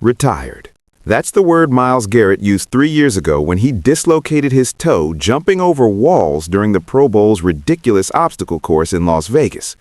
Retired. That's the word Myles Garrett used 3 years ago when he dislocated his toe jumping over walls during the Pro Bowl's ridiculous obstacle course in Las Vegas.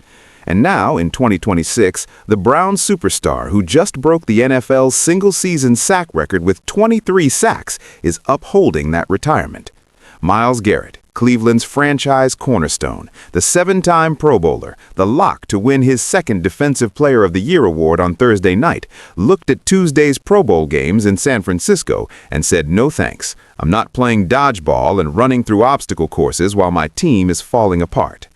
And now, in 2026, the Browns superstar who just broke the NFL's single-season sack record with 23 sacks is upholding that retirement. Myles Garrett, Cleveland's franchise cornerstone, the 7-time Pro Bowler, the lock to win his second Defensive Player of the Year award on Thursday night, looked at Tuesday's Pro Bowl games in San Francisco and said, "No thanks. I'm not playing dodgeball and running through obstacle courses while my team is falling apart."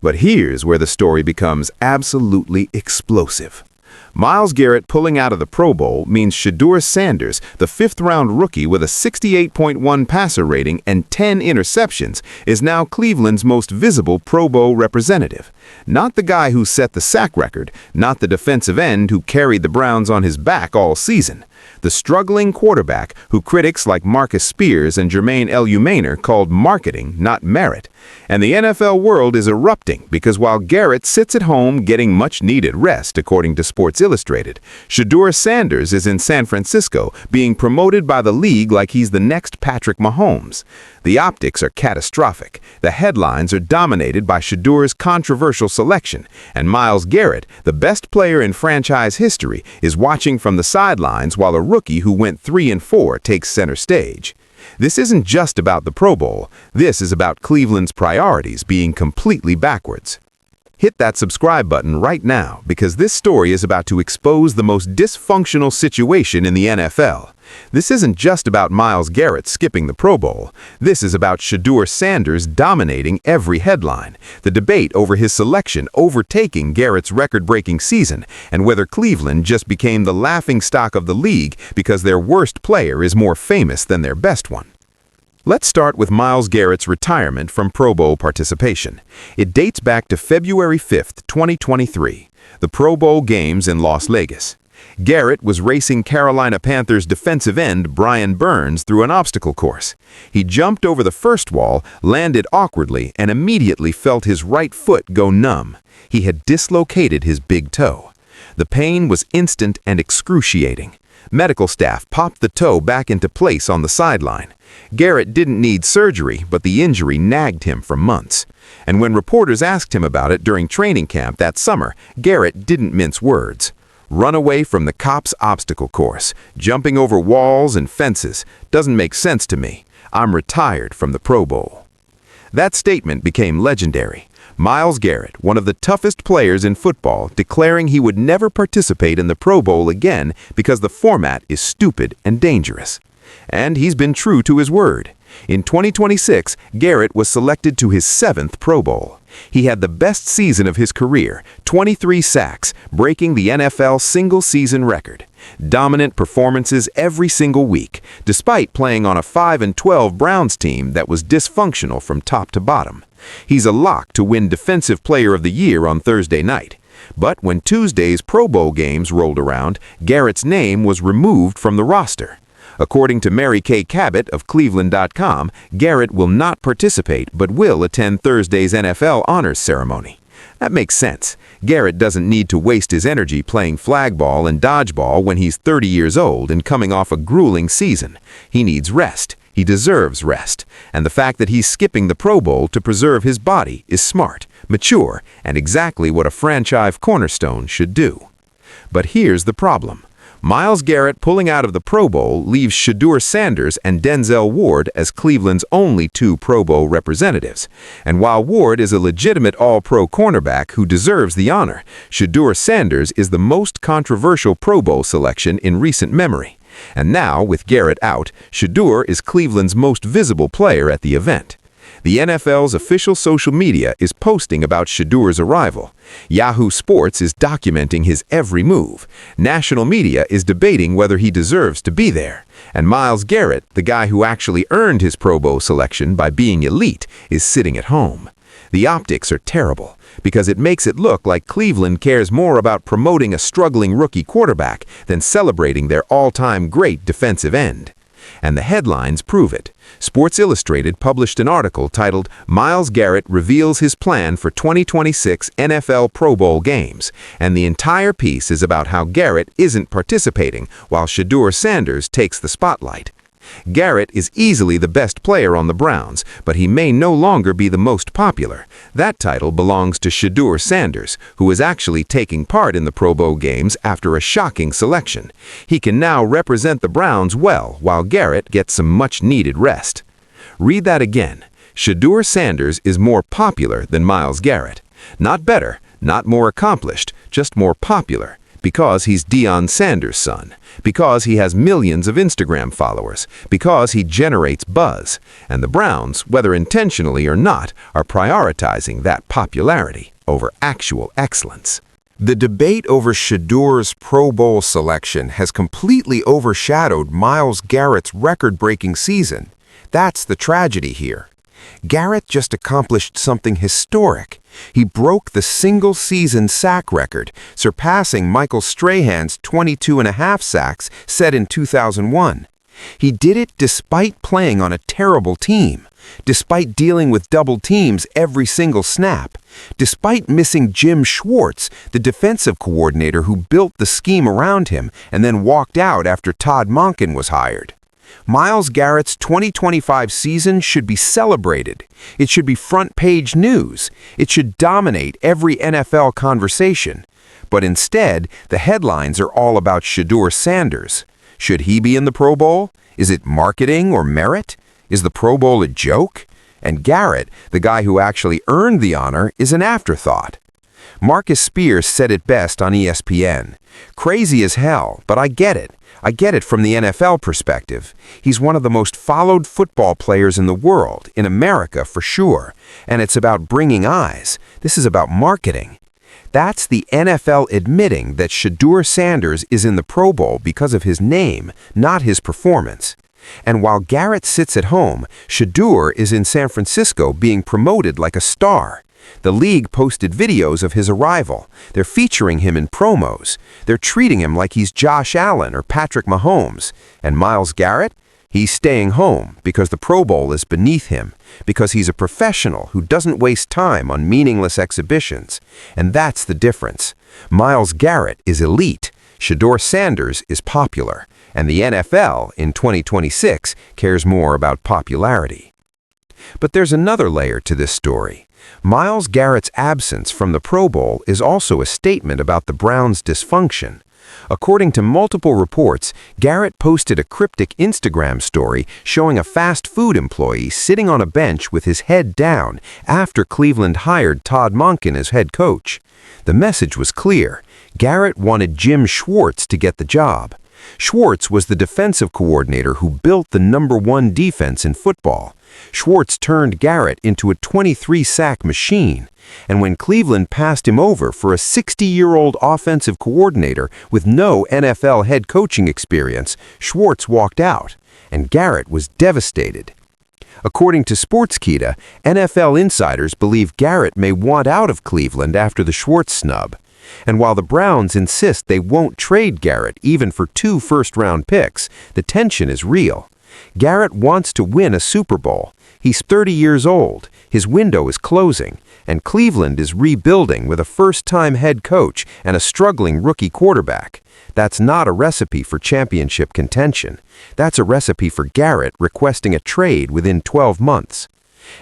But here's where the story becomes absolutely explosive. Myles Garrett pulling out of the Pro Bowl means Shedeur Sanders, the fifth-round rookie with a 68.1 passer rating and 10 interceptions, is now Cleveland's most visible Pro Bowl representative. Not the guy who set the sack record, not the defensive end who carried the Browns on his back all season. The struggling quarterback who critics like Marcus Spears and Jermaine Eluemunor called marketing, not merit. And the NFL world is erupting because while Garrett sits at home getting much-needed rest, according to Sports Illustrated, Shedeur Sanders is in San Francisco being promoted by the league like he's the next Patrick Mahomes. The optics are catastrophic. The headlines are dominated by Shedeur's controversial selection, and Myles Garrett, the best player in franchise history, is watching from the sidelines while a rookie who went 3-4 takes center stage. This isn't just about the Pro Bowl. This is about Cleveland's priorities being completely backwards. Hit that subscribe button right now because this story is about to expose the most dysfunctional situation in the NFL. This isn't just about Myles Garrett skipping the Pro Bowl. This is about Shedeur Sanders dominating every headline, the debate over his selection overtaking Garrett's record-breaking season, and whether Cleveland just became the laughingstock of the league because their worst player is more famous than their best one. Let's start with Myles Garrett's retirement from Pro Bowl participation. It dates back to February 5, 2023, the Pro Bowl games in Las Vegas. Garrett was racing Carolina Panthers defensive end Brian Burns through an obstacle course. He jumped over the first wall, landed awkwardly, and immediately felt his right foot go numb. He had dislocated his big toe. The pain was instant and excruciating. Medical staff popped the toe back into place on the sideline. Garrett didn't need surgery, but the injury nagged him for months. And when reporters asked him about it during training camp that summer, Garrett didn't mince words. Run away from the cops' obstacle course, jumping over walls and fences. Doesn't make sense to me. I'm retired from the Pro Bowl. That statement became legendary. Myles Garrett, one of the toughest players in football, declaring he would never participate in the Pro Bowl again because the format is stupid and dangerous. And he's been true to his word. In 2026, Garrett was selected to his 7th Pro Bowl. He had the best season of his career, 23 sacks, breaking the NFL single-season record. Dominant performances every single week, despite playing on a 5-12 Browns team that was dysfunctional from top to bottom. He's a lock to win Defensive Player of the Year on Thursday night. But when Tuesday's Pro Bowl games rolled around, Garrett's name was removed from the roster. According to Mary Kay Cabot of Cleveland.com, Garrett will not participate but will attend Thursday's NFL honors ceremony. That makes sense. Garrett doesn't need to waste his energy playing flag ball and dodgeball when he's 30 years old and coming off a grueling season. He needs rest. He deserves rest. And the fact that he's skipping the Pro Bowl to preserve his body is smart, mature, and exactly what a franchise cornerstone should do. But here's the problem. Myles Garrett pulling out of the Pro Bowl leaves Shedeur Sanders and Denzel Ward as Cleveland's only 2 Pro Bowl representatives. And while Ward is a legitimate All-Pro cornerback who deserves the honor, Shedeur Sanders is the most controversial Pro Bowl selection in recent memory. And now, with Garrett out, Shedeur is Cleveland's most visible player at the event. The NFL's official social media is posting about Shedeur's arrival. Yahoo Sports is documenting his every move. National media is debating whether he deserves to be there. And Myles Garrett, the guy who actually earned his Pro Bowl selection by being elite, is sitting at home. The optics are terrible because it makes it look like Cleveland cares more about promoting a struggling rookie quarterback than celebrating their all-time great defensive end. And the headlines prove it. Sports Illustrated published an article titled, "Myles Garrett Reveals His Plan for 2026 NFL Pro Bowl Games," and the entire piece is about how Garrett isn't participating while Shedeur Sanders takes the spotlight. Garrett is easily the best player on the Browns, but he may no longer be the most popular. That title belongs to Shedeur Sanders, who is actually taking part in the Pro Bowl games after a shocking selection. He can now represent the Browns well, while Garrett gets some much-needed rest. Read that again. Shedeur Sanders is more popular than Myles Garrett. Not better, not more accomplished, just more popular. Because he's Deion Sanders' son, because he has millions of Instagram followers, because he generates buzz, and the Browns, whether intentionally or not, are prioritizing that popularity over actual excellence. The debate over Shedeur's Pro Bowl selection has completely overshadowed Myles Garrett's record-breaking season. That's the tragedy here. Garrett just accomplished something historic. He broke the single-season sack record, surpassing Michael Strahan's 22.5 sacks set in 2001. He did it despite playing on a terrible team, despite dealing with double teams every single snap, despite missing Jim Schwartz, the defensive coordinator who built the scheme around him and then walked out after Todd Monken was hired. Myles Garrett's 2025 season should be celebrated. It should be front-page news. It should dominate every NFL conversation. But instead, the headlines are all about Shedeur Sanders. Should he be in the Pro Bowl? Is it marketing or merit? Is the Pro Bowl a joke? And Garrett, the guy who actually earned the honor, is an afterthought. Marcus Spears said it best on ESPN. "Crazy as hell, but I get it. I get it from the NFL perspective. He's one of the most followed football players in the world, in America for sure, and it's about bringing eyes. This is about marketing." That's the NFL admitting that Shedeur Sanders is in the Pro Bowl because of his name, not his performance. And while Garrett sits at home, Shedeur is in San Francisco being promoted like a star. The league posted videos of his arrival. They're featuring him in promos. They're treating him like he's Josh Allen or Patrick Mahomes. And Myles Garrett? He's staying home because the Pro Bowl is beneath him, because he's a professional who doesn't waste time on meaningless exhibitions. And that's the difference. Myles Garrett is elite. Shedeur Sanders is popular. And the NFL, in 2026, cares more about popularity. But there's another layer to this story. Myles Garrett's absence from the Pro Bowl is also a statement about the Browns' dysfunction. According to multiple reports, Garrett posted a cryptic Instagram story showing a fast food employee sitting on a bench with his head down after Cleveland hired Todd Monken as head coach. The message was clear. Garrett wanted Jim Schwartz to get the job. Schwartz was the defensive coordinator who built the #1 defense in football. Schwartz turned Garrett into a 23-sack machine. And when Cleveland passed him over for a 60-year-old offensive coordinator with no NFL head coaching experience, Schwartz walked out, and Garrett was devastated. According to Sportskeeda, NFL insiders believe Garrett may want out of Cleveland after the Schwartz snub. And while the Browns insist they won't trade Garrett even for 2 first-round picks, the tension is real. Garrett wants to win a Super Bowl. He's 30 years old, his window is closing, and Cleveland is rebuilding with a first-time head coach and a struggling rookie quarterback. That's not a recipe for championship contention. That's a recipe for Garrett requesting a trade within 12 months.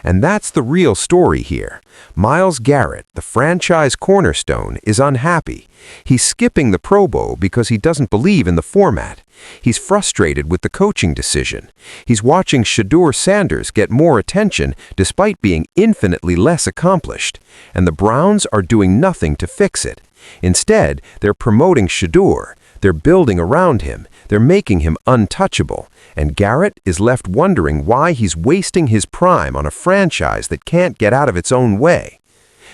And that's the real story here. Myles Garrett, the franchise cornerstone, is unhappy. He's skipping the Pro Bowl because he doesn't believe in the format. He's frustrated with the coaching decision. He's watching Shedeur Sanders get more attention despite being infinitely less accomplished. And the Browns are doing nothing to fix it. Instead, they're promoting Shedeur. They're building around him. They're making him untouchable. And Garrett is left wondering why he's wasting his prime on a franchise that can't get out of its own way.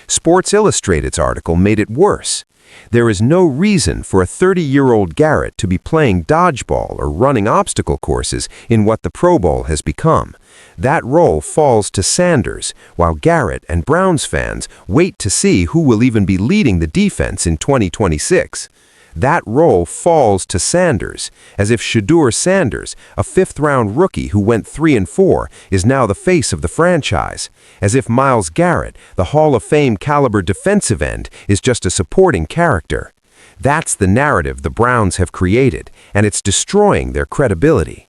Sports Illustrated's article made it worse. There is no reason for a 30-year-old Garrett to be playing dodgeball or running obstacle courses in what the Pro Bowl has become. That role falls to Sanders, while Garrett and Browns fans wait to see who will even be leading the defense in 2026. That role falls to Sanders, as if Shedeur Sanders, a fifth-round rookie who went 3-4, is now the face of the franchise, as if Myles Garrett, the Hall of Fame caliber defensive end, is just a supporting character. That's the narrative the Browns have created, and it's destroying their credibility.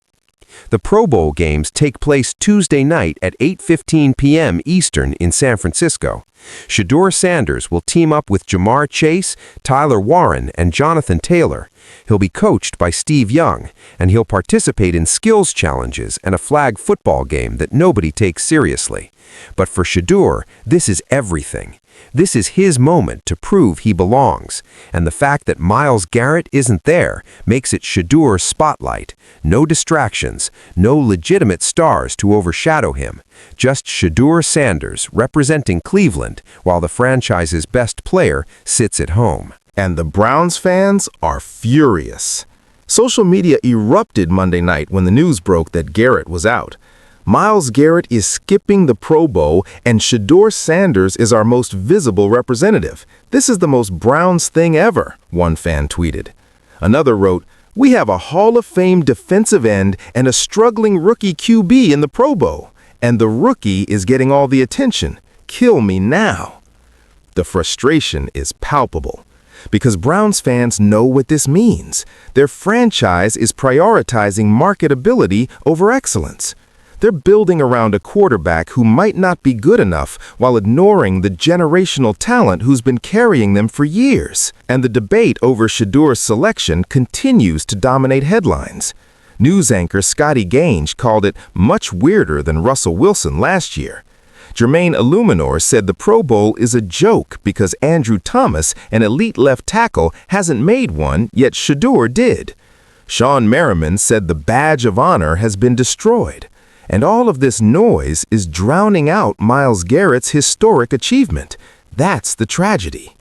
The Pro Bowl games take place Tuesday night at 8:15 p.m. Eastern in San Francisco. Shedeur Sanders will team up with Jamar Chase, Tyler Warren, and Jonathan Taylor. He'll be coached by Steve Young, and he'll participate in skills challenges and a flag football game that nobody takes seriously. But for Shedeur, this is everything. This is his moment to prove he belongs, and the fact that Myles Garrett isn't there makes it Shedeur's spotlight. No distractions, no legitimate stars to overshadow him. Just Shedeur Sanders representing Cleveland while the franchise's best player sits at home. And the Browns fans are furious. Social media erupted Monday night when the news broke that Garrett was out. Myles Garrett is skipping the Pro Bowl, and Shedeur Sanders is our most visible representative. This is the most Browns thing ever, one fan tweeted. Another wrote, "We have a Hall of Fame defensive end and a struggling rookie QB in the Pro Bowl, and the rookie is getting all the attention. Kill me now." The frustration is palpable, because Browns fans know what this means. Their franchise is prioritizing marketability over excellence. They're building around a quarterback who might not be good enough while ignoring the generational talent who's been carrying them for years. And the debate over Shedeur's selection continues to dominate headlines. News anchor Scotty Gange called it much weirder than Russell Wilson last year. Jermaine Illuminor said the Pro Bowl is a joke because Andrew Thomas, an elite left tackle, hasn't made one, yet Shedeur did. Sean Merriman said the badge of honor has been destroyed. And all of this noise is drowning out Myles Garrett's historic achievement. That's the tragedy.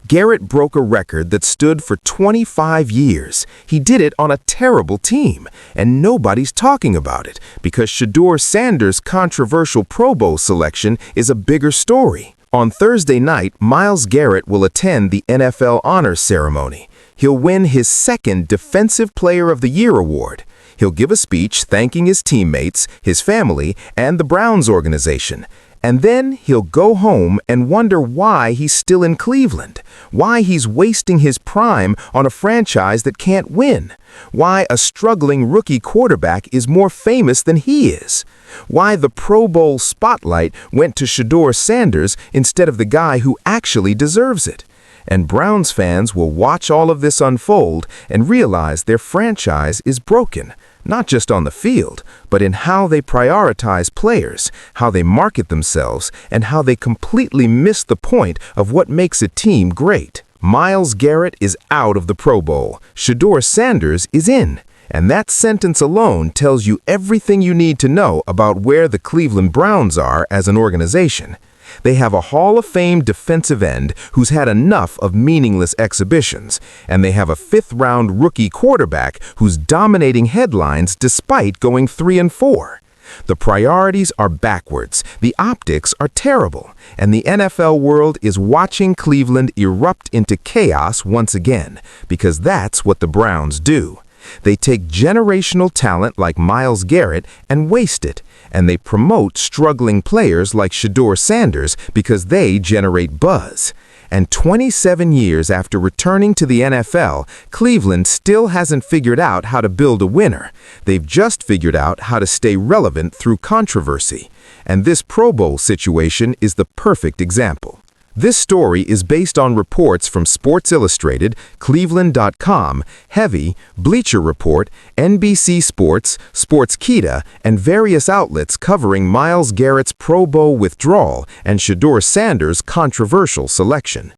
Garrett broke a record that stood for 25 years. He did it on a terrible team, and nobody's talking about it because Shedeur Sanders' controversial Pro Bowl selection is a bigger story. On Thursday night, Myles Garrett will attend the NFL Honors Ceremony. He'll win his second Defensive Player of the Year award. He'll give a speech thanking his teammates, his family, and the Browns organization. And then he'll go home and wonder why he's still in Cleveland, why he's wasting his prime on a franchise that can't win, why a struggling rookie quarterback is more famous than he is, why the Pro Bowl spotlight went to Shedeur Sanders instead of the guy who actually deserves it. And Browns fans will watch all of this unfold and realize their franchise is broken, not just on the field, but in how they prioritize players, how they market themselves, and how they completely miss the point of what makes a team great. Myles Garrett is out of the Pro Bowl. Shedeur Sanders is in. And that sentence alone tells you everything you need to know about where the Cleveland Browns are as an organization. They have a Hall of Fame defensive end who's had enough of meaningless exhibitions, and they have a fifth-round rookie quarterback who's dominating headlines despite going 3-4. The priorities are backwards, the optics are terrible, and the NFL world is watching Cleveland erupt into chaos once again, because that's what the Browns do. They take generational talent like Myles Garrett and waste it, and they promote struggling players like Shedeur Sanders because they generate buzz. And 27 years after returning to the NFL, Cleveland still hasn't figured out how to build a winner. They've just figured out how to stay relevant through controversy. And this Pro Bowl situation is the perfect example. This story is based on reports from Sports Illustrated, Cleveland.com, Heavy, Bleacher Report, NBC Sports, Sportskeeda, and various outlets covering Myles Garrett's Pro Bowl withdrawal and Shedeur Sanders' controversial selection.